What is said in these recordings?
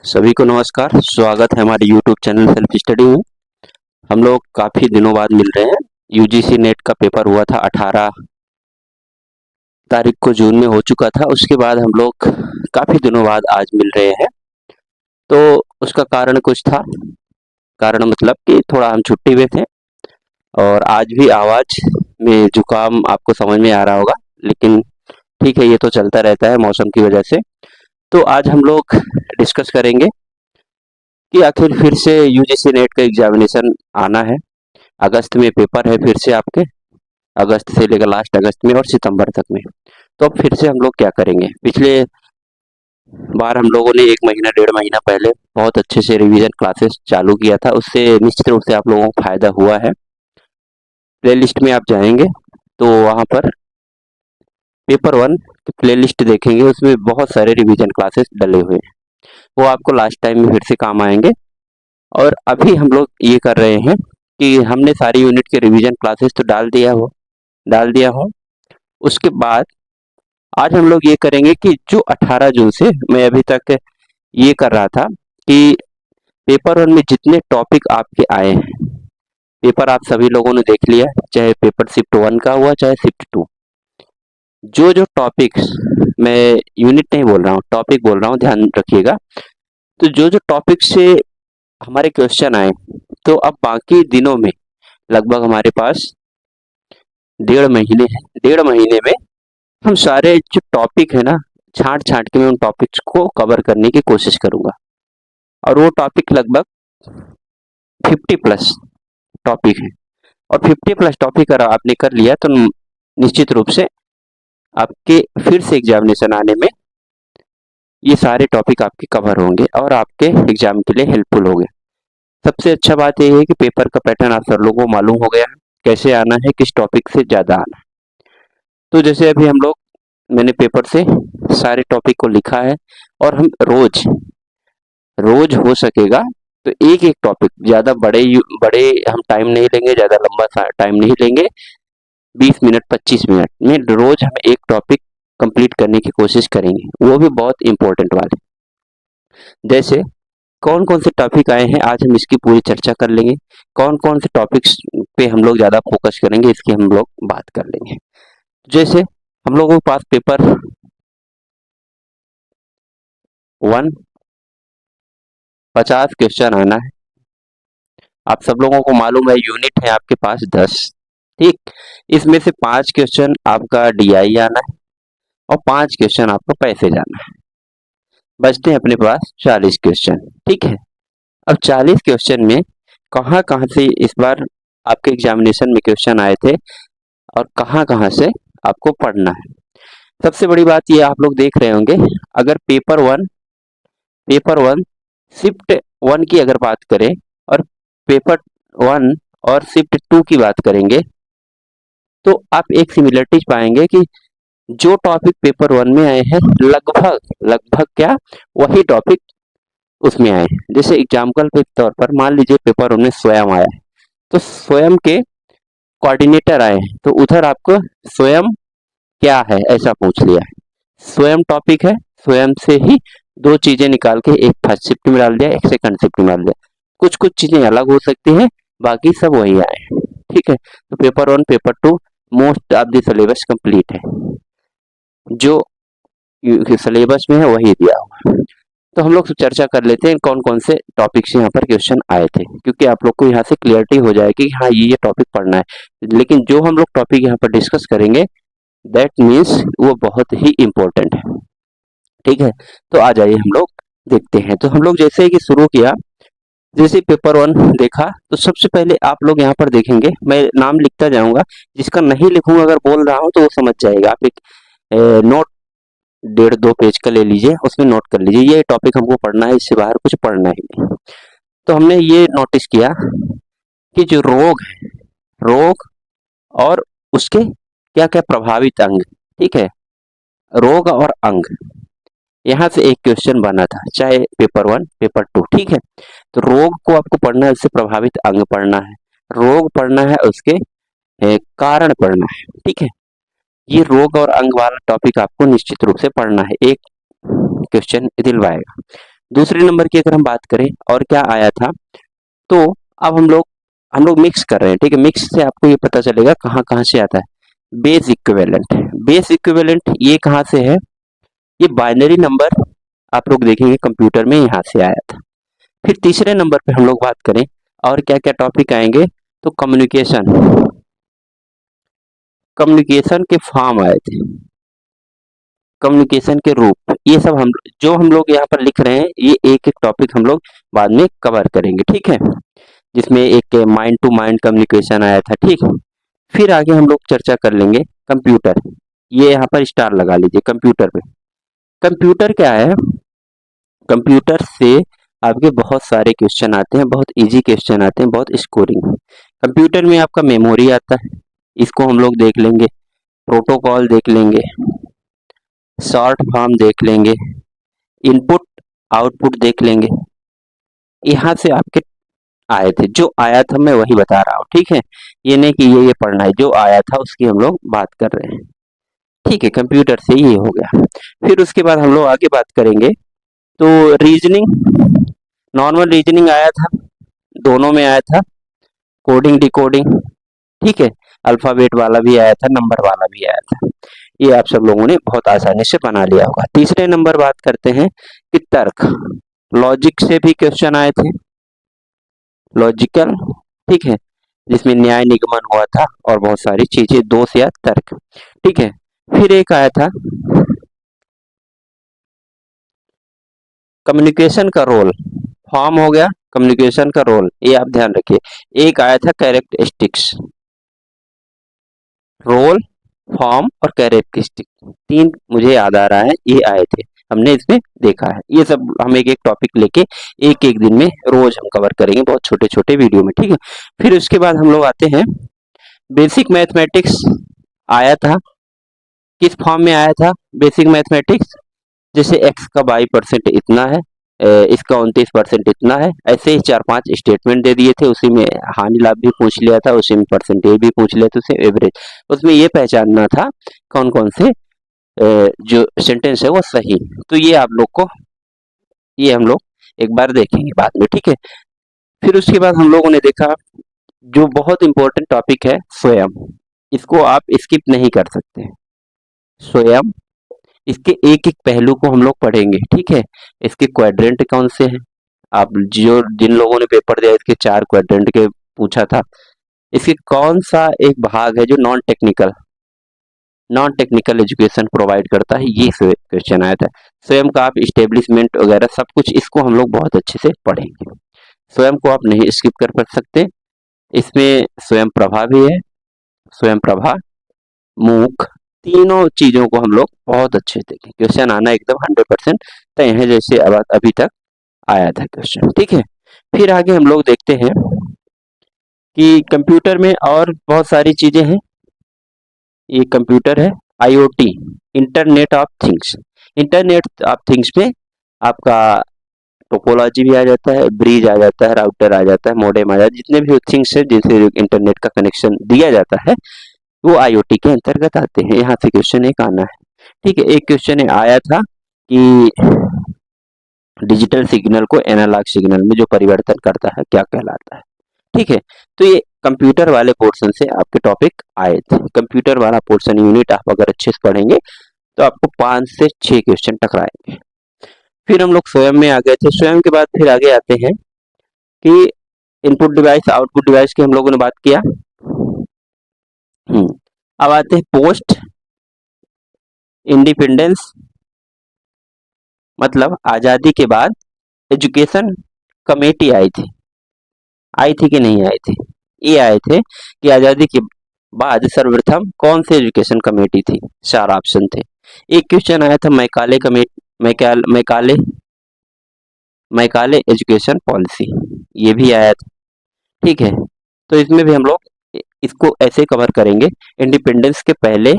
सभी को नमस्कार। स्वागत है हमारे YouTube चैनल सेल्फ स्टडी में। हम लोग काफ़ी दिनों बाद मिल रहे हैं। यूजीसी नेट का पेपर हुआ था 18 तारीख को, जून में हो चुका था। उसके बाद हम लोग काफ़ी दिनों बाद आज मिल रहे हैं। तो उसका कारण कुछ था, कारण मतलब कि थोड़ा हम छुट्टी में थे और आज भी आवाज़ में जुकाम आपको समझ में आ रहा होगा, लेकिन ठीक है, ये तो चलता रहता है मौसम की वजह से। तो आज हम लोग डिस्कस करेंगे कि आखिर फिर से यूजीसी नेट का एग्जामिनेशन आना है। अगस्त में पेपर है फिर से आपके, अगस्त से लेकर लास्ट अगस्त में और सितंबर तक में। तो अब फिर से हम लोग क्या करेंगे, पिछले बार हम लोगों ने 1 महीना 1.5 महीना पहले बहुत अच्छे से रिवीजन क्लासेस चालू किया था, उससे निश्चित रूप से आप लोगों को फायदा हुआ है। प्लेलिस्ट में आप जाएंगे तो वहाँ पर पेपर 1 की प्लेलिस्ट देखेंगे, उसमें बहुत सारे रिवीजन क्लासेस डले हुए हैं। वो आपको लास्ट टाइम में फिर से काम आएंगे। और अभी हम लोग ये कर रहे हैं कि हमने सारी यूनिट के रिवीजन क्लासेस तो डाल दिया हो। उसके बाद आज हम लोग ये करेंगे कि जो 18 जून से मैं अभी तक ये कर रहा था कि पेपर 1 में जितने टॉपिक आपके आए हैं, पेपर आप सभी लोगों ने देख लिया, चाहे पेपर शिफ्ट 1 का हुआ चाहे शिफ्ट 2। जो जो टॉपिक्स, मैं यूनिट नहीं बोल रहा हूँ, टॉपिक बोल रहा हूँ, ध्यान रखिएगा। तो जो जो टॉपिक से हमारे क्वेश्चन आए, तो अब बाकी दिनों में लगभग हमारे पास 1.5 महीने हैं। 1.5 महीने में हम सारे जो टॉपिक है ना, छांट छांट के मैं उन टॉपिक्स को कवर करने की कोशिश करूंगा। और वो टॉपिक लगभग 50 प्लस टॉपिक है। और 50 प्लस टॉपिक अगर आपने कर लिया तो निश्चित रूप से आपके फिर से एग्जामिनेशन आने में ये सारे टॉपिक आपके कवर होंगे और आपके एग्जाम के लिए हेल्पफुल होंगे। सबसे अच्छा बात यह है कि पेपर का पैटर्न आप सब लोगों को मालूम हो गया है, कैसे आना है, किस टॉपिक से ज़्यादा आना है। तो जैसे अभी हम लोग, मैंने पेपर से सारे टॉपिक को लिखा है और हम रोज रोज हो सकेगा तो एक एक टॉपिक, ज़्यादा बड़े हम टाइम नहीं लेंगे, ज़्यादा लंबा टाइम नहीं लेंगे। 20 मिनट 25 मिनट में रोज हम एक टॉपिक कंप्लीट करने की कोशिश करेंगे, वो भी बहुत इंपॉर्टेंट वाले। जैसे कौन कौन से टॉपिक आए हैं, आज हम इसकी पूरी चर्चा कर लेंगे। कौन कौन से टॉपिक्स पे हम लोग ज़्यादा फोकस करेंगे, इसकी हम लोग बात कर लेंगे। जैसे हम लोगों के पास पेपर 1 50 क्वेश्चन आना है। आप सब लोगों को मालूम है यूनिट है आपके पास 10, ठीक। इसमें से 5 क्वेश्चन आपका डीआई आना है और 5 क्वेश्चन आपको पैसे जाना है। बचते हैं अपने पास 40 क्वेश्चन, ठीक है। अब 40 क्वेश्चन में कहाँ कहाँ से इस बार आपके एग्जामिनेशन में क्वेश्चन आए थे और कहाँ कहाँ से आपको पढ़ना है। सबसे बड़ी बात ये आप लोग देख रहे होंगे, अगर पेपर वन शिफ्ट 1 की अगर बात करें और पेपर 1 और शिफ्ट 2 की बात करेंगे, तो आप एक सिमिलरिटीज पाएंगे कि जो टॉपिक पेपर 1 में आए हैं लगभग लगभग क्या वही टॉपिक उसमें आए हैं। जैसे एग्जाम्पल के तौर पर मान लीजिए पेपर 1 में स्वयं आया है, तो स्वयं के कोऑर्डिनेटर आए हैं, तो उधर आपको स्वयं क्या है ऐसा पूछ लिया है। स्वयं टॉपिक है, स्वयं से ही 2 चीजें निकाल के एक फर्स्ट शिफ्ट में डाल दिया, एक सेकंड शिफ्ट में डाल दिया। कुछ कुछ चीजें अलग हो सकती हैं, बाकी सब वही आए हैं, ठीक है। तो paper 1 paper 2 most of the syllabus complete है, जो सिलेबस में है वही दिया हुआ है। तो हम लोग चर्चा कर लेते हैं कौन कौन से टॉपिक से यहाँ पर क्वेश्चन आए थे, क्योंकि आप लोग को यहाँ से क्लियरिटी हो जाएगी कि हाँ ये टॉपिक पढ़ना है। लेकिन जो हम लोग टॉपिक यहाँ पर डिस्कस करेंगे दैट मीन्स वो बहुत ही इम्पोर्टेंट है, ठीक है। तो आ जाइए हम लोग देखते हैं। तो हम लोग जैसे ही कि शुरू किया, जैसे पेपर 1 देखा, तो सबसे पहले आप लोग यहाँ पर देखेंगे, मैं नाम लिखता जाऊंगा, जिसका नहीं लिखूंगा अगर बोल रहा हूँ तो वो समझ जाएगा। आप एक नोट 1.5-2 पेज का ले लीजिए, उसमें नोट कर लीजिए ये टॉपिक हमको पढ़ना है, इससे बाहर कुछ पढ़ना ही नहीं। तो हमने ये नोटिस किया कि जो रोग है, रोग और उसके क्या क्या प्रभावित अंग, ठीक है, रोग और अंग, यहाँ से एक क्वेश्चन बना था, चाहे पेपर 1 पेपर 2, ठीक है। तो रोग को आपको पढ़ना है, उससे प्रभावित अंग पढ़ना है, रोग पढ़ना है, उसके कारण पढ़ना है, ठीक है। ये रोग और अंग वाला टॉपिक आपको निश्चित रूप से पढ़ना है, एक क्वेश्चन दिलवाएगा। दूसरे नंबर की अगर हम बात करें और क्या आया था, तो अब हम लोग मिक्स कर रहे हैं, ठीक है। मिक्स से आपको ये पता चलेगा कहाँ कहाँ से आता है। बेस इक्विवेलेंट, बेस इक्विवेलेंट ये कहाँ से है, ये बाइनरी नंबर आप लोग देखेंगे कंप्यूटर में यहाँ से आया था। फिर तीसरे नंबर पे हम लोग बात करें और क्या क्या टॉपिक आएंगे, तो कम्युनिकेशन, कम्युनिकेशन के फॉर्म आए थे, कम्युनिकेशन के रूप, ये सब हम लोग यहाँ पर लिख रहे हैं, ये एक एक टॉपिक हम लोग बाद में कवर करेंगे, ठीक है। जिसमें एक माइंड टू माइंड कम्युनिकेशन आया था, ठीक है। फिर आगे हम लोग चर्चा कर लेंगे कंप्यूटर, ये यहाँ पर स्टार लगा लीजिए कंप्यूटर पे। कंप्यूटर क्या है, कंप्यूटर से आपके बहुत सारे क्वेश्चन आते हैं, बहुत इजी क्वेश्चन आते हैं, बहुत स्कोरिंग। कंप्यूटर में आपका मेमोरी आता है, इसको हम लोग देख लेंगे, प्रोटोकॉल देख लेंगे, शॉर्ट फॉर्म देख लेंगे, इनपुट आउटपुट देख लेंगे। यहाँ से आपके आए थे, जो आया था मैं वही बता रहा हूँ, ठीक है। ये नहीं कि ये पढ़ना है, जो आया था उसकी हम लोग बात कर रहे हैं, ठीक है। कंप्यूटर से ये हो गया। फिर उसके बाद हम लोग आगे बात करेंगे, तो रीजनिंग, नॉर्मल रीजनिंग आया था, दोनों में आया था, कोडिंग डिकोडिंग, ठीक है। अल्फाबेट वाला भी आया था, नंबर वाला भी आया था। ये आप सब लोगों ने बहुत आसानी से बना लिया होगा। तीसरे नंबर बात करते हैं कि तर्क, लॉजिक से भी क्वेश्चन आए थे, लॉजिकल, ठीक है, जिसमें न्याय निगमन हुआ था और बहुत सारी चीजें, दोष या तर्क, ठीक है। फिर एक आया था कम्युनिकेशन का रोल, फॉर्म हो गया, कम्युनिकेशन का रोल, ये आप ध्यान रखिए। एक आया था कैरेक्टरिस्टिक्स, रोल, फॉर्म और कैरेक्टरिस्टिक, तीन मुझे याद आ रहा है ये आए थे, हमने इसमें देखा है। ये सब हम एक एक टॉपिक लेके एक एक दिन में रोज हम कवर करेंगे, बहुत छोटे छोटे वीडियो में, ठीक है। फिर उसके बाद हम लोग आते हैं बेसिक मैथमेटिक्स, आया था, किस फॉर्म में आया था बेसिक मैथमेटिक्स, जैसे x का y% इतना है, इसका 29% इतना है, ऐसे ही 4-5 स्टेटमेंट दे दिए थे, उसी में हानि लाभ भी पूछ लिया था, उसी में परसेंटेज भी पूछ लिया था, उसे एवरेज, उसमें ये पहचानना था कौन कौन से जो सेंटेंस है वो सही। तो ये आप लोग को, ये हम लोग एक बार देखेंगे बाद में, ठीक है। फिर उसके बाद हम लोगों ने देखा जो बहुत इंपॉर्टेंट टॉपिक है, स्वयं, इसको आप स्किप नहीं कर सकते। स्वयं, इसके एक एक पहलू को हम लोग पढ़ेंगे, ठीक है। इसके क्वाड्रेंट कौन से हैं, आप जो जिन लोगों ने पेपर दिया इसके 4 क्वाड्रेंट के पूछा था, इसके कौन सा एक भाग है जो नॉन टेक्निकल एजुकेशन प्रोवाइड करता है, ये क्वेश्चन आया था। स्वयं का आप इस्टेब्लिशमेंट वगैरह सब कुछ, इसको हम लोग बहुत अच्छे से पढ़ेंगे। स्वयं को आप नहीं स्किप कर सकते, इसमें स्वयं प्रभा भी है, स्वयं प्रभा, मूक, तीनों चीजों को हम लोग बहुत अच्छे से देखें। क्वेश्चन आना एकदम 100% तय है, जैसे अब अभी तक आया था क्वेश्चन, ठीक है। फिर आगे हम लोग देखते हैं कि कंप्यूटर में और बहुत सारी चीजें हैं। ये कंप्यूटर है, IoT, internet of things, internet of things में आपका टोपोलॉजी भी आ जाता है, ब्रिज आ जाता है, राउटर आ जाता है, मॉडेम आ जाता है, जितने भी थिंग्स है जिनसे इंटरनेट का कनेक्शन दिया जाता है वो आईओटी के अंतर्गत आते हैं। यहाँ से क्वेश्चन एक आना है, ठीक है। एक क्वेश्चन आया था कि डिजिटल सिग्नल को एनालॉग सिग्नल में जो परिवर्तन करता है क्या कहलाता है, ठीक है। तो ये कंप्यूटर वाले पोर्शन से आपके टॉपिक आए थे। कंप्यूटर वाला पोर्शन यूनिट आप अगर अच्छे से पढ़ेंगे तो आपको 5 से 6 क्वेश्चन टकराएंगे। फिर हम लोग स्वयं में आ गए थे, स्वयं के बाद फिर आगे आते हैं कि इनपुट डिवाइस आउटपुट डिवाइस की हम लोगों ने बात किया। अब आते हैं पोस्ट इंडिपेंडेंस, मतलब आजादी के बाद एजुकेशन कमेटी आई थी कि नहीं आई थी, ये आए थे कि आजादी के बाद सर्वप्रथम कौन सी एजुकेशन कमेटी थी, 4 ऑप्शन थे। एक क्वेश्चन आया था Macaulay committee, Macaulay education policy, ये भी आया था, ठीक है। तो इसमें भी हम लोग इसको ऐसे कवर करेंगे, इंडिपेंडेंस के पहले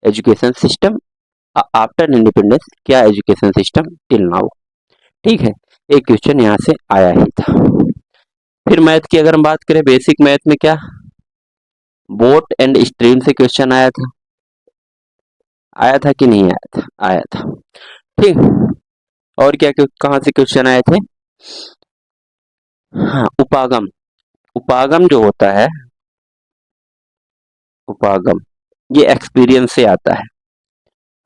एजुकेशन सिस्टम, आफ्टर इंडिपेंडेंस क्या एजुकेशन सिस्टम टिल नाउ, ठीक है। एक क्वेश्चन यहाँ से आया ही था। फिर मैथ की अगर हम बात करें, बेसिक मैथ में क्या बोट एंड स्ट्रीम से क्वेश्चन आया था कि नहीं आया था, आया था, ठीक। और क्या कहाँ से क्वेश्चन आए थे? हाँ, उपागम। उपागम जो होता है, उपागम, ये एक्सपीरियंस से आता है।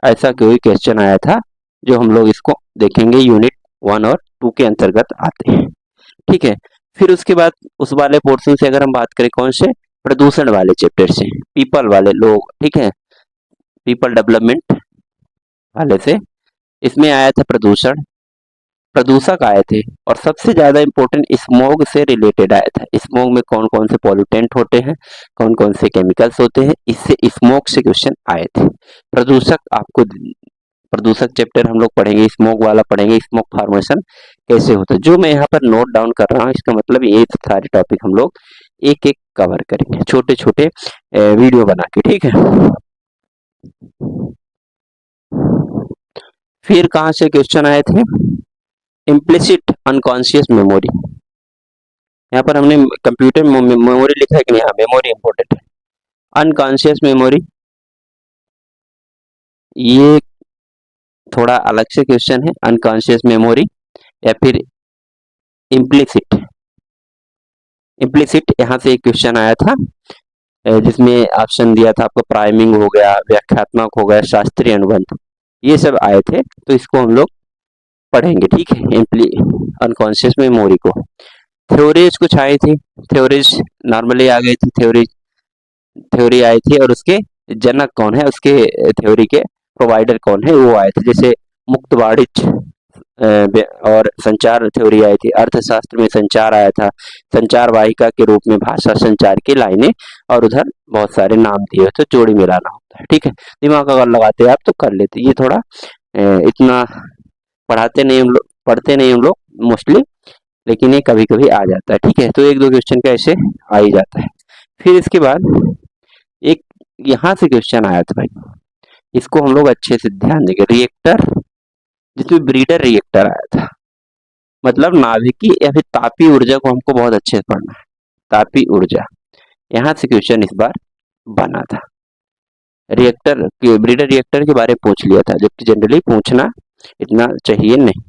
ऐसा कोई क्वेश्चन आया था जो हम लोग इसको देखेंगे, यूनिट 1 और 2 के अंतर्गत आते हैं। ठीक है। फिर उसके बाद उस वाले पोर्शन से अगर हम बात करें, कौन से? प्रदूषण वाले चैप्टर से, पीपल वाले लोग, ठीक है, पीपल डेवलपमेंट वाले से। इसमें आया था प्रदूषण, प्रदूषक आए थे, और सबसे ज्यादा इंपॉर्टेंट स्मॉग से रिलेटेड आया था। स्मॉग में कौन कौन से पॉल्यूटेंट होते हैं, कौन कौन से केमिकल्स होते हैं, इससे स्मॉग से क्वेश्चन आए थे। प्रदूषक आपको, प्रदूषक चैप्टर हम लोग पढ़ेंगे, स्मोक वाला पढ़ेंगे, स्मोक फॉर्मेशन कैसे होता है। जो मैं यहाँ पर नोट डाउन कर रहा हूँ, इसका मतलब ये सारे टॉपिक हम लोग एक एक कवर करेंगे, छोटे छोटे वीडियो बना के, ठीक है। फिर कहाँ से क्वेश्चन आए थे? Implicit unconscious memory. यहाँ पर हमने कंप्यूटर मेमोरी लिखा है कि नहीं? हाँ, मेमोरी इंपॉर्टेंट है। अनकॉन्शियस मेमोरी, ये थोड़ा अलग से क्वेश्चन है। अनकॉन्शियस मेमोरी या फिर इम्प्लिसिट, इम्प्लिसिट यहाँ से एक क्वेश्चन आया था, जिसमें ऑप्शन दिया था आपको, प्राइमिंग हो गया, व्याख्यात्मक हो गया, शास्त्रीय अनुबंध, ये सब आए थे। तो इसको हम लोग पढ़ेंगे, ठीक है, अनकॉन्शियस मेमोरी को। थ्योरीज कुछ आई थी, थ्योरीज नॉर्मली आ गई थी, थ्योरी आई थी, और उसके जनक कौन है, उसके थ्योरी के प्रोवाइडर कौन है, वो आए थे। जैसे मुक्त वाणिज्य और संचार थ्योरी आई थी। अर्थशास्त्र में संचार आया था, संचार वाहिका के रूप में भाषा संचार की लाइनें, और उधर बहुत सारे नाम दिए तो जोड़ी मिलाना होता है, ठीक है। दिमाग अगर लगाते आप तो कर लेते। ये थोड़ा इतना पढ़ाते नहीं हम लोग, पढ़ते नहीं हम लोग मोस्टली, लेकिन ये कभी कभी आ जाता है, ठीक है। तो एक दो क्वेश्चन का ऐसे आ ही जाता है। फिर इसके बाद एक यहाँ से क्वेश्चन आया था भाई, इसको हम लोग अच्छे से ध्यान देंगे। रिएक्टर, जिसमें ब्रीडर रिएक्टर आया था, मतलब नाभिकीय या फिर तापीय ऊर्जा को हमको बहुत अच्छे से पढ़ना है। तापीय ऊर्जा, यहाँ से क्वेश्चन इस बार बना था। रिएक्टर के, ब्रीडर रिएक्टर के बारे में पूछ लिया था, जबकि जनरली पूछना इतना चाहिए नहीं,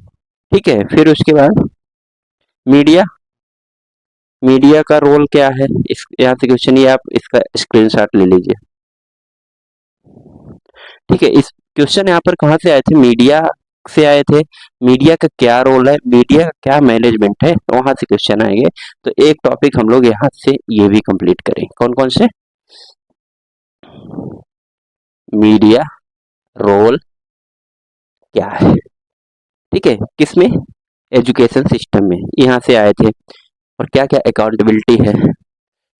ठीक है। फिर उसके बाद मीडिया, मीडिया का रोल क्या है, इस यहाँ से क्वेश्चन, ये आप इसका स्क्रीनशॉट ले लीजिए, ठीक है। इस क्वेश्चन यहाँ पर कहाँ से आए थे? मीडिया से आए थे। मीडिया का क्या रोल है, मीडिया का क्या मैनेजमेंट है, तो वहां से क्वेश्चन आएंगे। तो एक टॉपिक हम लोग यहाँ से ये भी कंप्लीट करें। कौन कौन से? मीडिया रोल क्या है, ठीक है, किसमें? एजुकेशन सिस्टम में, यहाँ से आए थे। और क्या क्या अकाउंटेबिलिटी है,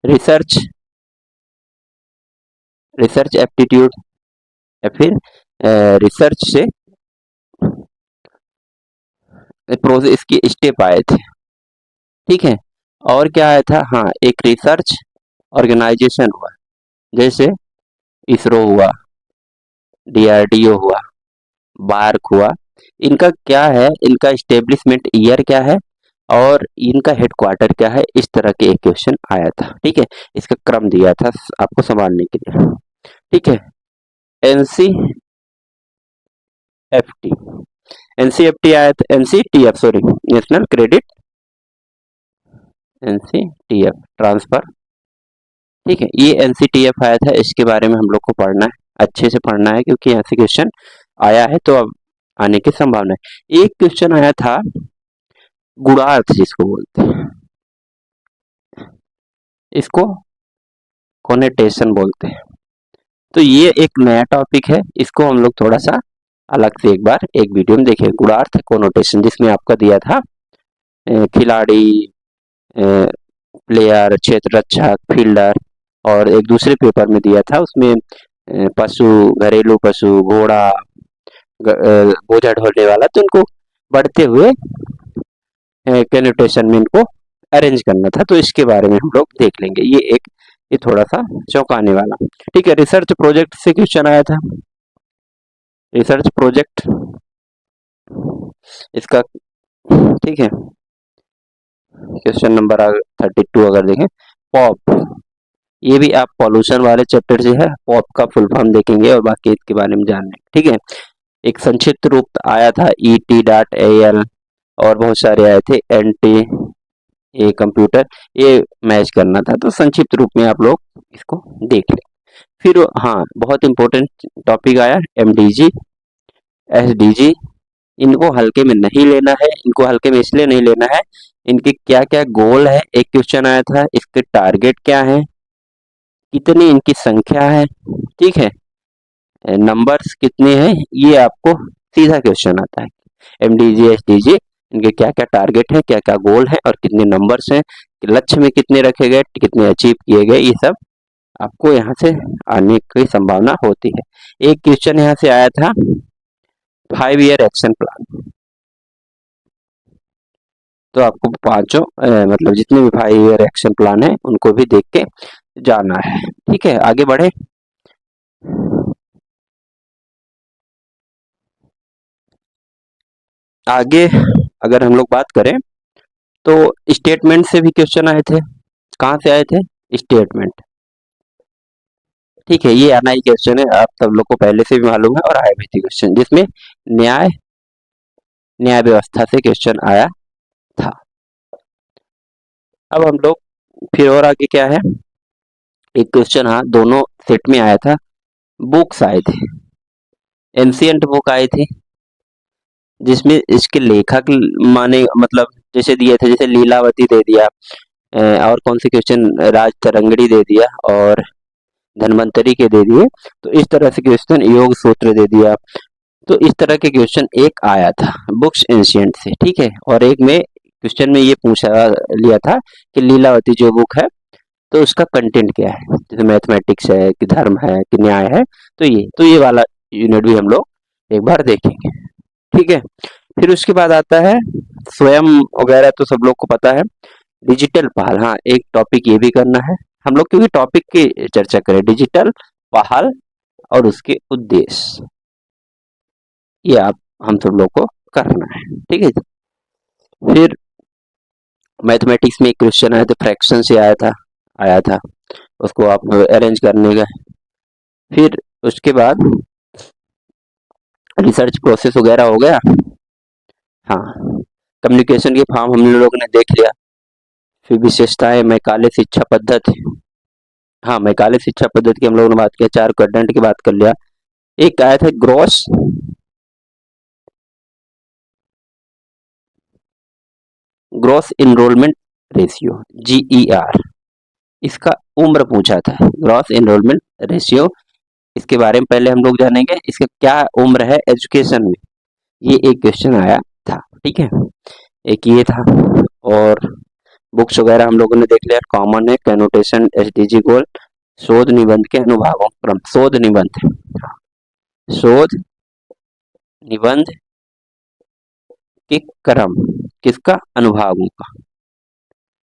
रिसर्च, रिसर्च एप्टीट्यूड, या फिर रिसर्च से प्रोसेस की स्टेप आए थे, ठीक है। और क्या आया था? हाँ, एक रिसर्च ऑर्गेनाइजेशन हुआ, जैसे इसरो हुआ, डीआरडीओ हुआ, बार्क हुआ। इनका क्या है, इनका स्टेब्लिशमेंट ईयर क्या है, और इनका हेडक्वार्टर क्या है, इस तरह के एक क्वेश्चन आया था, ठीक है। इसका क्रम दिया था आपको संभालने के लिए, ठीक है। एनसीएफटी, एनसीएफटी आया था, एनसीटीएफ सॉरी, नेशनल क्रेडिट, एनसीटीएफ ट्रांसफर, ठीक है। ये एनसीटीएफ आया था, इसके बारे में हम लोग को पढ़ना है, अच्छे से पढ़ना है, क्योंकि यहाँ से क्वेश्चन आया है, तो अब आने की संभावना है। एक क्वेश्चन आया था गुणार्थ, जिसको बोलते हैं, इसको कोनेटेशन बोलते हैं। तो ये एक नया टॉपिक है, इसको हम लोग थोड़ा सा अलग से एक बार एक वीडियो में देखें। गुणार्थ कोनोटेशन, जिसमें आपका दिया था खिलाड़ी, प्लेयर, क्षेत्र रक्षक, फील्डर, और एक दूसरे पेपर में दिया था, उसमें पशु, घरेलू पशु, घोड़ा, बोझा ढोने वाला, तो उनको बढ़ते हुए कैनोटेशन में इनको अरेंज करना था। तो इसके बारे में हम लोग देख लेंगे। ये थोड़ा सा चौंकाने वाला, ठीक है। रिसर्च प्रोजेक्ट से क्वेश्चन आया था, रिसर्च प्रोजेक्ट इसका, ठीक है। क्वेश्चन नंबर 32 अगर देखें, पॉप, ये भी आप पॉल्यूशन वाले चैप्टर से है, पॉप का फुल फॉर्म देखेंगे और बाकी इसके बारे में जान लेंगे, ठीक है। एक संक्षिप्त रूप आया था ET.AL, और बहुत सारे आए थे NT ए कंप्यूटर, ये मैच करना था। तो संक्षिप्त रूप में आप लोग इसको देख लें। फिर हाँ, बहुत इंपॉर्टेंट टॉपिक आया MDG, SDG। इनको हल्के में नहीं लेना है, इनको हल्के में इसलिए नहीं लेना है, इनके क्या क्या गोल है, एक क्वेश्चन आया था, इसके टारगेट क्या है, कितनी इनकी संख्या है, ठीक है, नंबर्स कितने हैं, ये आपको सीधा क्वेश्चन आता है। MDG SDG, इनके क्या क्या टारगेट है, क्या क्या गोल है, और कितने नंबर्स हैं, लक्ष्य में कितने रखे गए, कितने अचीव किए गए, ये सब आपको यहाँ से आने की संभावना होती है। एक क्वेश्चन यहाँ से आया था 5 ईयर एक्शन प्लान। तो आपको पांचों मतलब जितने भी 5 ईयर एक्शन प्लान है उनको भी देख के जाना है। ठीक है, आगे बढ़े। आगे अगर हम लोग बात करें तो स्टेटमेंट से भी क्वेश्चन आए थे। कहाँ से आए थे? स्टेटमेंट। ठीक है, ये आना ही क्वेश्चन है, आप सब लोग को पहले से भी मालूम है, और आए भी थे क्वेश्चन जिसमें न्याय न्याय व्यवस्था से क्वेश्चन आया था। अब हम लोग फिर और आगे क्या है, एक क्वेश्चन हाँ दोनों सेट में आया था, बुक्स आए थे, एंशियंट बुक आई थी जिसमें इसके लेखक माने मतलब जैसे दिए थे, जैसे लीलावती दे दिया, और कौन से क्वेश्चन, राज तरंगड़ी दे दिया, और धन्वंतरी के दे दिए। तो इस तरह से क्वेश्चन, योग सूत्र दे दिया। तो इस तरह के क्वेश्चन एक आया था बुक्स एंशियंट से, ठीक है। और एक में क्वेश्चन में ये पूछा लिया था कि लीलावती जो बुक है तो उसका कंटेंट क्या है, जैसे मैथमेटिक्स है कि धर्म है कि न्याय है। तो ये वाला यूनिट भी हम लोग एक बार देखेंगे, ठीक है। फिर उसके बाद आता है स्वयं वगैरह, तो सब लोग को पता है। डिजिटल पहल, हाँ एक टॉपिक ये भी करना है हम लोग, क्योंकि टॉपिक की चर्चा करें, डिजिटल पहल और उसके उद्देश्य, ये आप हम सब लोग को करना है, ठीक है। फिर मैथमेटिक्स में एक क्वेश्चन आया था, फ्रैक्शन से आया था, उसको आप अरेंज करने का। फिर उसके बाद रिसर्च प्रोसेस वगैरह हो गया। हाँ, कम्युनिकेशन के फॉर्म हम लोग ने देख लिया। फिर विशेषताएं, मैकाले शिक्षा पद्धति, हाँ मैकाले शिक्षा पद्धति की हम लोगों ने बात किया, 4 क्वाड्रेंट की बात कर लिया। एक आया था ग्रॉस इनरोलमेंट रेशियो, GER, इसका उम्र पूछा था, ग्रॉस इनरोलमेंट रेशियो, इसके बारे में पहले हम लोग जानेंगे, इसका क्या उम्र है एजुकेशन में, ये एक क्वेश्चन आया था, ठीक है। एक ये था, और बुक्स वगैरह हम लोगों ने देख लिया, कॉमन है, कैनोटेशन, SDG गोल, शोध निबंध के अनुभागों क्रम, शोध निबंध, शोध निबंध के क्रम किसका, अनुभागों का,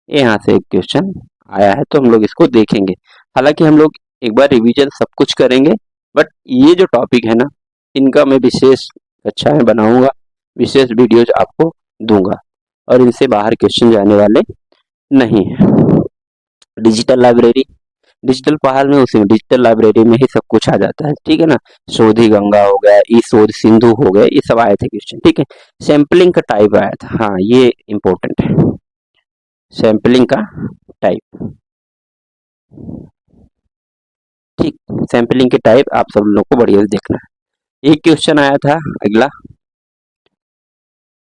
यहाँ से एक क्वेश्चन आया है, तो हम लोग इसको देखेंगे। हालांकि हम लोग एक बार रिवीजन सब कुछ करेंगे, बट ये जो टॉपिक है ना, इनका मैं विशेष कक्षाएं बनाऊंगा, विशेष वीडियोज आपको दूंगा, और इनसे बाहर क्वेश्चन जाने वाले नहीं है। डिजिटल लाइब्रेरी, डिजिटल पहल में उसी में डिजिटल लाइब्रेरी में ही सब कुछ आ जाता है, ठीक है ना। शोधी गंगा हो गया, ई शोध सिंधु हो गए, ये सब आए थे क्वेश्चन, ठीक है। सैंपलिंग का टाइप आया था, हाँ ये इंपॉर्टेंट है, सैंपलिंग का टाइप, ठीक। सैंपलिंग के टाइप आप सब लोग को बढ़िया से देखना है। एक क्वेश्चन आया था अगला,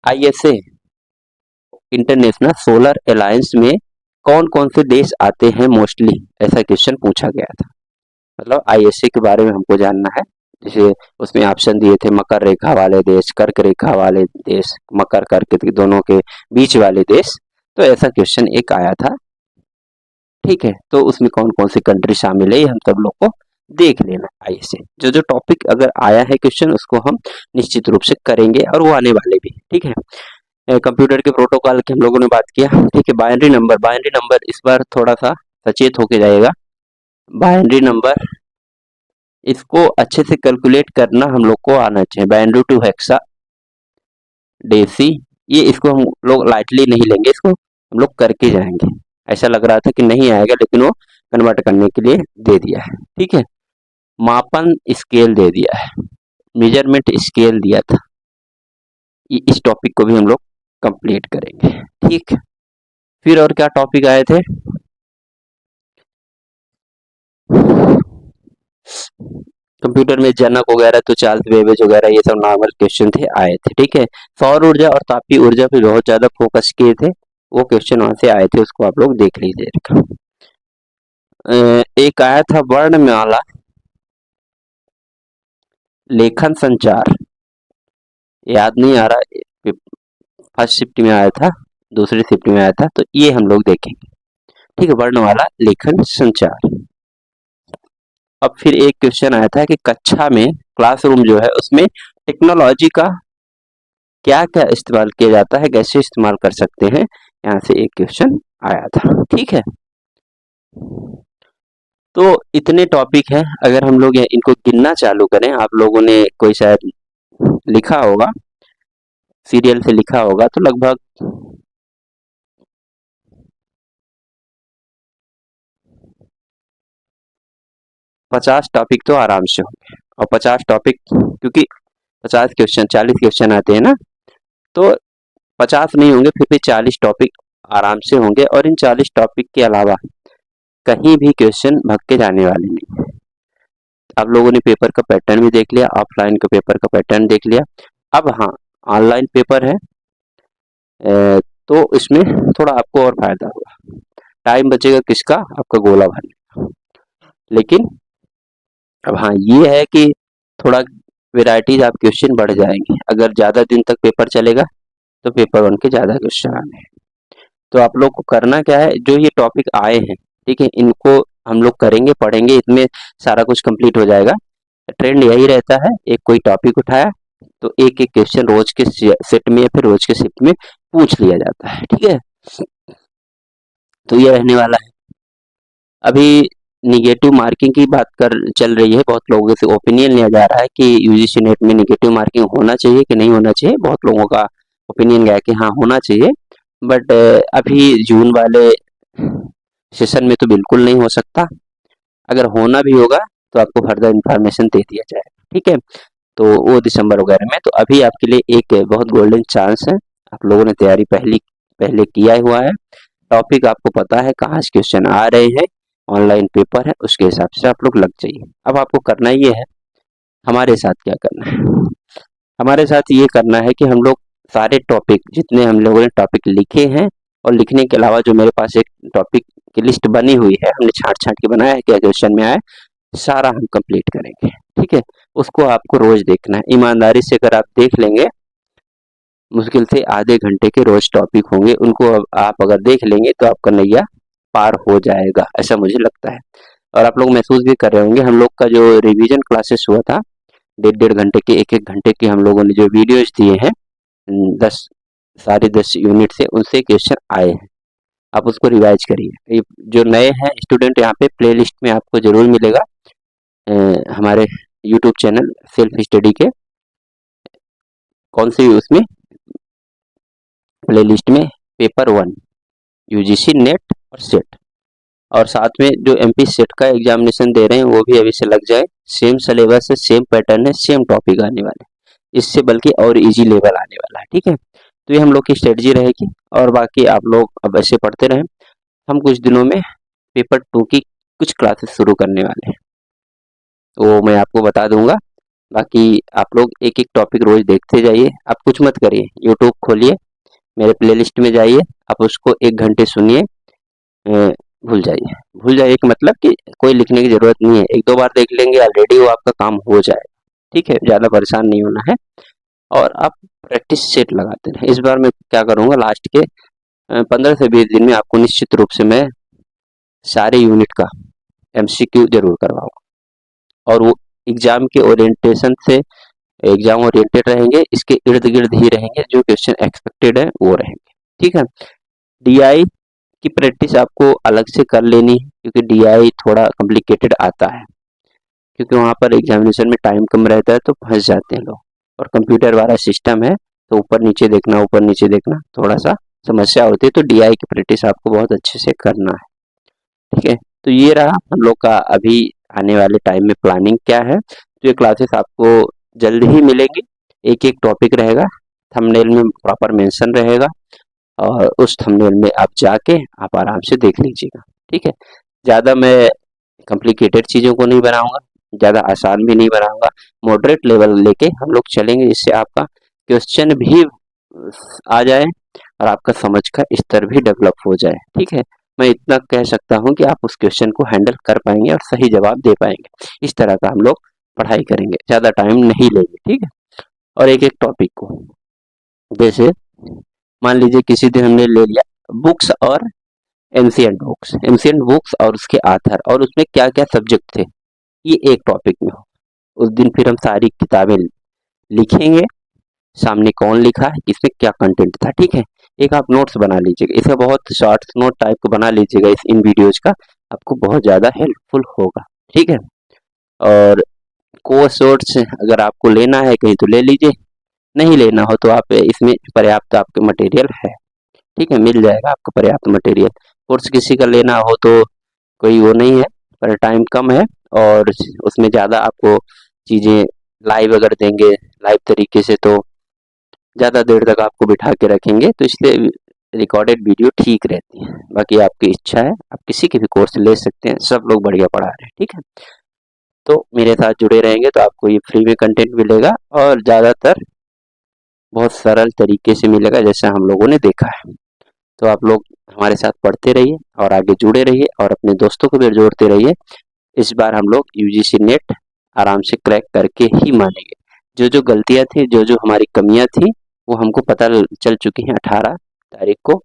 ISA इंटरनेशनल सोलर अलायंस में कौन कौन से देश आते हैं मोस्टली, ऐसा क्वेश्चन पूछा गया था। मतलब ISA के बारे में हमको जानना है। जैसे उसमें ऑप्शन दिए थे, मकर रेखा वाले देश, कर्क रेखा वाले देश, मकर कर्क के दोनों के बीच वाले देश। तो ऐसा क्वेश्चन एक आया था, ठीक है। तो उसमें कौन कौन सी कंट्री शामिल है, ये हम सब लोग को देख लेना। ISA जो जो टॉपिक अगर आया है क्वेश्चन, उसको हम निश्चित रूप से करेंगे, और वो आने वाले भी, ठीक है। कंप्यूटर के प्रोटोकॉल की हम लोगों ने बात किया, ठीक है। बाइनरी नंबर इस बार थोड़ा सा सचेत होके जाएगा। बाइनरी नंबर, इसको अच्छे से कैलकुलेट करना हम लोग को आना चाहिए। बाइनरी टू हेक्सा डेसी, ये इसको हम लोग लाइटली नहीं लेंगे, इसको हम लोग करके जाएंगे। ऐसा लग रहा था कि नहीं आएगा, लेकिन वो कन्वर्ट करने के लिए दे दिया है, ठीक है। मापन स्केल दे दिया है, मेजरमेंट स्केल दिया था। इस टॉपिक को भी हम लोग कंप्लीट करेंगे। ठीक, फिर और क्या टॉपिक आए थे? कंप्यूटर में जनक वगैरह तो चार्ल्स बेबेज वगैरह ये सब नॉर्मल क्वेश्चन थे, आए थे। ठीक है, सौर ऊर्जा और तापीय ऊर्जा पे बहुत ज्यादा फोकस किए थे, वो क्वेश्चन वहां से आए थे, उसको आप लोग देख लीजिए। एक आया था वर्णमाला लेखन संचार, याद नहीं आ रहा, फर्स्ट शिफ्ट में आया था, दूसरी शिफ्ट में आया था, तो ये हम लोग देखेंगे। ठीक है, वर्णमाला लेखन संचार। अब फिर एक क्वेश्चन आया था कि कक्षा में, क्लासरूम जो है उसमें टेक्नोलॉजी का क्या क्या इस्तेमाल किया जाता है, कैसे इस्तेमाल कर सकते हैं, यहाँ से एक क्वेश्चन आया था। ठीक है, तो इतने टॉपिक हैं, अगर हम लोग इनको गिनना चालू करें, आप लोगों ने कोई शायद लिखा होगा, सीरियल से लिखा होगा, तो लगभग 50 टॉपिक तो आराम से होंगे। और 50 टॉपिक, क्योंकि 50 क्वेश्चन 40 क्वेश्चन आते हैं ना, तो 50 नहीं होंगे, फिर भी 40 टॉपिक आराम से होंगे। और इन 40 टॉपिक के अलावा कहीं भी क्वेश्चन भग के जाने वाले नहीं। आप लोगों ने पेपर का पैटर्न भी देख लिया, ऑफलाइन का पेपर का पैटर्न देख लिया। अब हाँ, ऑनलाइन पेपर है, तो इसमें थोड़ा आपको और फायदा होगा, टाइम बचेगा किसका, आपका गोला भरने का। लेकिन अब हाँ, ये है कि थोड़ा वेराइटीज आप क्वेश्चन बढ़ जाएंगे, अगर ज्यादा दिन तक पेपर चलेगा तो पेपर वन के ज्यादा क्वेश्चन आने हैं। तो आप लोग को करना क्या है, जो ये टॉपिक आए हैं, ठीक है, इनको हम लोग करेंगे, पढ़ेंगे, इसमें सारा कुछ कंप्लीट हो जाएगा। ट्रेंड यही रहता है, एक कोई टॉपिक उठाया तो एक एक क्वेश्चन रोज के सेट में या फिर रोज के शिफ्ट में पूछ लिया जाता है। ठीक है, तो ये रहने वाला है। अभी निगेटिव मार्किंग की बात कर चल रही है, बहुत लोगों से ओपिनियन लिया जा रहा है कि यूजीसी नेट में निगेटिव मार्किंग होना चाहिए कि नहीं होना चाहिए। बहुत लोगों का ओपिनियन गया कि हाँ होना चाहिए, बट अभी जून वाले सेशन में तो बिल्कुल नहीं हो सकता। अगर होना भी होगा तो आपको फर्दर इंफॉर्मेशन दे दिया जाएगा। ठीक है, तो वो दिसंबर वगैरह में। तो अभी आपके लिए एक बहुत गोल्डन चांस है, आप लोगों ने तैयारी पहले किया हुआ है, टॉपिक आपको पता है कहाँ से क्वेश्चन आ रहे हैं, ऑनलाइन पेपर है, उसके हिसाब से आप लोग लग जाइए। अब आपको करना ये है, हमारे साथ क्या करना है, हमारे साथ ये करना है कि हम लोग सारे टॉपिक, जितने हम लोगों ने टॉपिक लिखे हैं और लिखने के अलावा जो मेरे पास एक टॉपिक की लिस्ट बनी हुई है, हमने छांट छांट के बनाया है क्या क्वेश्चन में आया, सारा हम कंप्लीट करेंगे। ठीक है, उसको आपको रोज देखना है, ईमानदारी से अगर आप देख लेंगे, मुश्किल से आधे घंटे के रोज टॉपिक होंगे, उनको आप अगर देख लेंगे तो आपका नैया पार हो जाएगा, ऐसा मुझे लगता है। और आप लोग महसूस भी कर रहे होंगे, हम लोग का जो रिवीजन क्लासेस हुआ था, 1.5 घंटे के, 1-1 घंटे के हम लोगों ने जो वीडियोज दिए हैं, 10 साढ़े 10 यूनिट से, उनसे क्वेश्चन आए हैं, आप उसको रिवाइज करिए। जो नए हैं स्टूडेंट, यहाँ पे प्लेलिस्ट में आपको जरूर मिलेगा, हमारे यूट्यूब चैनल सेल्फ स्टडी के कौन सी उसमें प्लेलिस्ट में पेपर 1 यूजीसी नेट और सेट, और साथ में जो एमपी सेट का एग्जामिनेशन दे रहे हैं वो भी अभी से लग जाए। सेम सिलेबस है, सेम पैटर्न है, सेम टॉपिक आने वाले, इससे बल्कि और इजी लेवल आने वाला है। ठीक है, तो ये हम लोग की स्ट्रेटजी रहेगी, और बाकी आप लोग अब ऐसे पढ़ते रहें। हम कुछ दिनों में पेपर 2 की कुछ क्लासेस शुरू करने वाले हैं, वो मैं आपको बता दूंगा। बाकी आप लोग एक एक टॉपिक रोज देखते जाइए, आप कुछ मत करिए, यूट्यूब खोलिए, मेरे प्लेलिस्ट में जाइए, आप उसको 1 घंटे सुनिए, भूल जाइए। भूल जाइए कि मतलब कि कोई लिखने की जरूरत नहीं है, 1-2 बार देख लेंगे, ऑलरेडी वो आपका काम हो जाएगा। ठीक है, ज्यादा परेशान नहीं होना है, और आप प्रैक्टिस सेट लगाते रहें। इस बार मैं क्या करूंगा, लास्ट के 15 से 20 दिन में आपको निश्चित रूप से मैं सारे यूनिट का एमसीक्यू जरूर करवाऊंगा, और वो एग्जाम के ओरिएंटेशन से, एग्जाम ओरिएंटेड रहेंगे, इसके इर्द गिर्द ही रहेंगे, जो क्वेश्चन एक्सपेक्टेड है वो रहेंगे। ठीक है, डीआई की प्रैक्टिस आपको अलग से कर लेनी है, क्योंकि डीआई थोड़ा कॉम्प्लिकेटेड आता है, क्योंकि वहाँ पर एग्जामिनेशन में टाइम कम रहता है तो फंस जाते हैं लोग, और कंप्यूटर वाला सिस्टम है तो ऊपर नीचे देखना थोड़ा सा समस्या होती है, तो डीआई की प्रैक्टिस आपको बहुत अच्छे से करना है। ठीक है, तो ये रहा हम लोग का अभी आने वाले टाइम में प्लानिंग क्या है। तो ये क्लासेस आपको जल्द ही मिलेंगे। एक एक टॉपिक रहेगा, थंबनेल में प्रॉपर मेंशन रहेगा और उस थंबनेल में आप जाके आप आराम से देख लीजिएगा। ठीक है, ज़्यादा मैं कॉम्प्लिकेटेड चीज़ों को नहीं बनाऊंगा, ज़्यादा आसान भी नहीं बनाऊंगा, मॉडरेट लेवल लेके हम लोग चलेंगे, जिससे आपका क्वेश्चन भी आ जाए और आपका समझ का स्तर भी डेवलप हो जाए। ठीक है, मैं इतना कह सकता हूँ कि आप उस क्वेश्चन को हैंडल कर पाएंगे और सही जवाब दे पाएंगे। इस तरह का हम लोग पढ़ाई करेंगे, ज़्यादा टाइम नहीं लेंगे। ठीक है, और एक एक टॉपिक को, जैसे मान लीजिए किसी दिन हमने ले लिया बुक्स और एंशिएंट बुक्स और उसके आथर और उसमें क्या क्या सब्जेक्ट थे, ये एक टॉपिक में हो। उस दिन फिर हम सारी किताबें लिखेंगे, सामने कौन लिखा है, इसमें क्या कंटेंट था। ठीक है, एक आप नोट्स बना लीजिएगा, इसे बहुत शॉर्ट नोट टाइप का बना लीजिएगा, इस इन वीडियोज का आपको बहुत ज़्यादा हेल्पफुल होगा। ठीक है, और कोर्स वोर्स अगर आपको लेना है कहीं तो ले लीजिए, नहीं लेना हो तो आप इसमें पर्याप्त आपके मटेरियल है। ठीक है, मिल जाएगा आपको पर्याप्त मटेरियल। कोर्स किसी का लेना हो तो कोई वो नहीं है, पर टाइम कम है और उसमें ज़्यादा आपको चीज़ें लाइव अगर देंगे लाइव तरीके से तो ज़्यादा देर तक आपको बिठा के रखेंगे, तो इसलिए रिकॉर्डेड वीडियो ठीक रहती है। बाकी आपकी इच्छा है, आप किसी के भी कोर्स ले सकते हैं, सब लोग बढ़िया पढ़ा रहे हैं। ठीक है, तो मेरे साथ जुड़े रहेंगे तो आपको ये फ्री में कंटेंट मिलेगा और ज़्यादातर बहुत सरल तरीके से मिलेगा, जैसा हम लोगों ने देखा है। तो आप लोग हमारे साथ पढ़ते रहिए और आगे जुड़े रहिए और अपने दोस्तों को भी जोड़ते रहिए। इस बार हम लोग यूजीसी नेट आराम से क्रैक करके ही मानेंगे। जो जो गलतियां थी, जो जो हमारी कमियां थी, वो हमको पता चल चुकी हैं। 18 तारीख को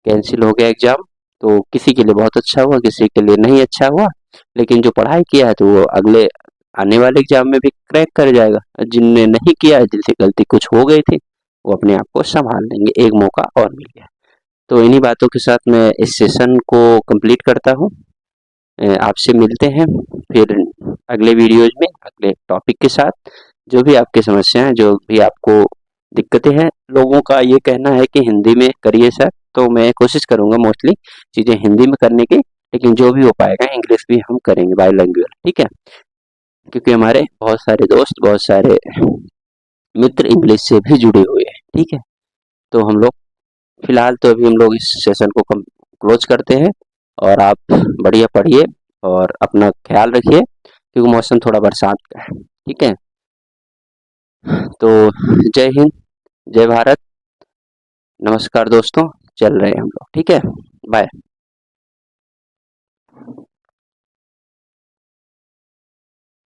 कैंसिल हो गया एग्जाम, तो किसी के लिए बहुत अच्छा हुआ, किसी के लिए नहीं अच्छा हुआ, लेकिन जो पढ़ाई किया है तो वो अगले आने वाले एग्जाम में भी क्रैक कर जाएगा। जिनने नहीं किया है, जिनसे गलती कुछ हो गई थी, वो अपने आप को संभाल लेंगे, एक मौका और मिल गया। तो इन्हीं बातों के साथ मैं इस सेशन को कंप्लीट करता हूँ। आपसे मिलते हैं फिर अगले वीडियोज में अगले टॉपिक के साथ। जो भी आपकी समस्याएं, जो भी आपको दिक्कतें हैं, लोगों का ये कहना है कि हिंदी में करिए सर, तो मैं कोशिश करूंगा मोस्टली चीज़ें हिंदी में करने की, लेकिन जो भी हो पाएगा इंग्लिश भी हम करेंगे बाईलैंग्वेज। ठीक है, क्योंकि हमारे बहुत सारे दोस्त, बहुत सारे मित्र इंग्लिश से भी जुड़े हुए हैं। ठीक है, तो हम लोग फिलहाल तो अभी हम लोग इस सेशन को क्लोज करते हैं और आप बढ़िया पढ़िए और अपना ख्याल रखिए, क्योंकि मौसम थोड़ा बरसात का है। ठीक है, तो जय हिंद, जय भारत, नमस्कार दोस्तों, चल रहे हैं हम लोग। ठीक है, बाय।